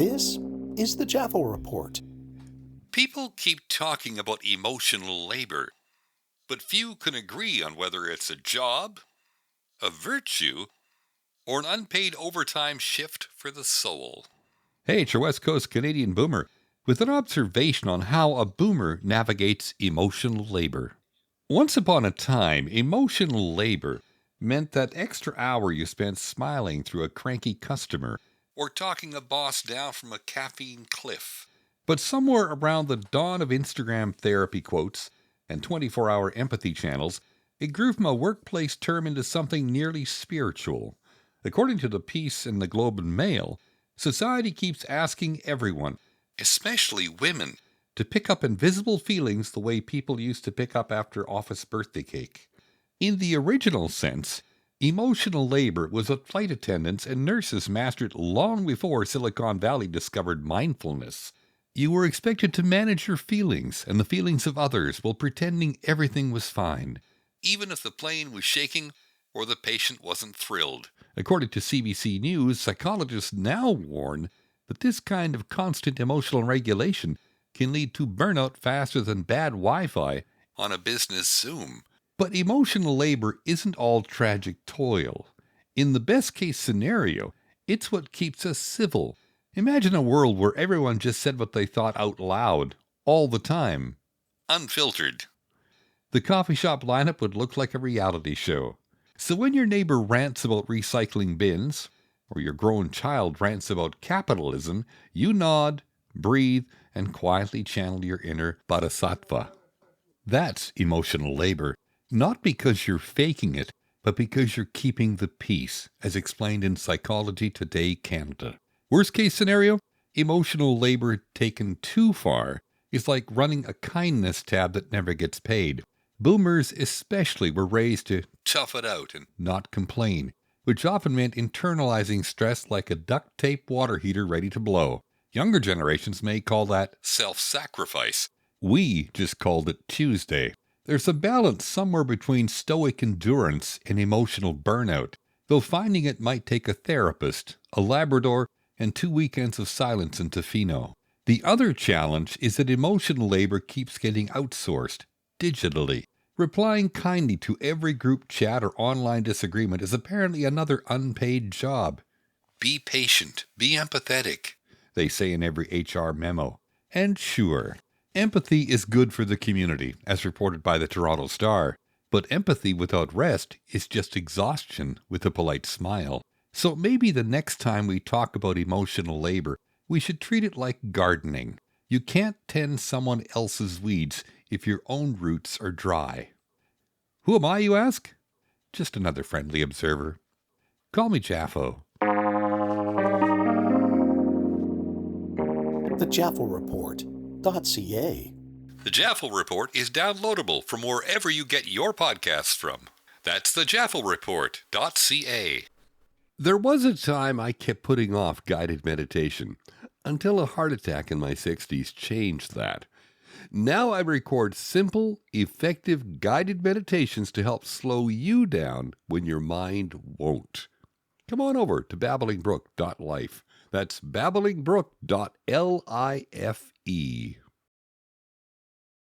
This is the Jaffel Report. People keep talking about emotional labor, but few can agree on whether it's a job, a virtue, or an unpaid overtime shift for the soul. Hey, it's your West Coast Canadian boomer with an observation on how a boomer navigates emotional labor. Once upon a time, emotional labor meant that extra hour you spent smiling through a cranky customer or talking a boss down from a caffeine cliff. But somewhere around the dawn of Instagram therapy quotes and 24-hour empathy channels, it grew from a workplace term into something nearly spiritual. According to the piece in the Globe and Mail, society keeps asking everyone, especially women, to pick up invisible feelings the way people used to pick up after office birthday cake. In the original sense, emotional labor was what flight attendants and nurses mastered long before Silicon Valley discovered mindfulness. You were expected to manage your feelings and the feelings of others while pretending everything was fine, even if the plane was shaking or the patient wasn't thrilled. According to CBC News, psychologists now warn that this kind of constant emotional regulation can lead to burnout faster than bad Wi-Fi on a business Zoom. But emotional labor isn't all tragic toil. In the best-case scenario, it's what keeps us civil. Imagine a world where everyone just said what they thought out loud, all the time. Unfiltered. The coffee shop lineup would look like a reality show. So when your neighbor rants about recycling bins, or your grown child rants about capitalism, you nod, breathe, and quietly channel your inner bodhisattva. That's emotional labor, not because you're faking it, but because you're keeping the peace, as explained in Psychology Today Canada. Worst case scenario, emotional labor taken too far is like running a kindness tab that never gets paid. Boomers especially were raised to tough it out and not complain, which often meant internalizing stress like a duct tape water heater ready to blow. Younger generations may call that self-sacrifice. We just called it Tuesday. There's a balance somewhere between stoic endurance and emotional burnout, though finding it might take a therapist, a Labrador, and 2 weekends of silence in Tofino. The other challenge is that emotional labor keeps getting outsourced, digitally. Replying kindly to every group chat or online disagreement is apparently another unpaid job. Be patient, be empathetic, they say in every HR memo. And sure, empathy is good for the community, as reported by the Toronto Star. But empathy without rest is just exhaustion with a polite smile. So maybe the next time we talk about emotional labor, we should treat it like gardening. You can't tend someone else's weeds if your own roots are dry. Who am I, you ask? Just another friendly observer. Call me Jaffo. TheJaffelReport.ca. The Jaffel Report is downloadable from wherever you get your podcasts from. That's TheJaffelReport.ca. There was a time I kept putting off guided meditation, until a heart attack in my 60s changed that. Now I record simple, effective guided meditations to help slow you down when your mind won't. Come on over to babblingbrook.life. That's babblingbrook.life.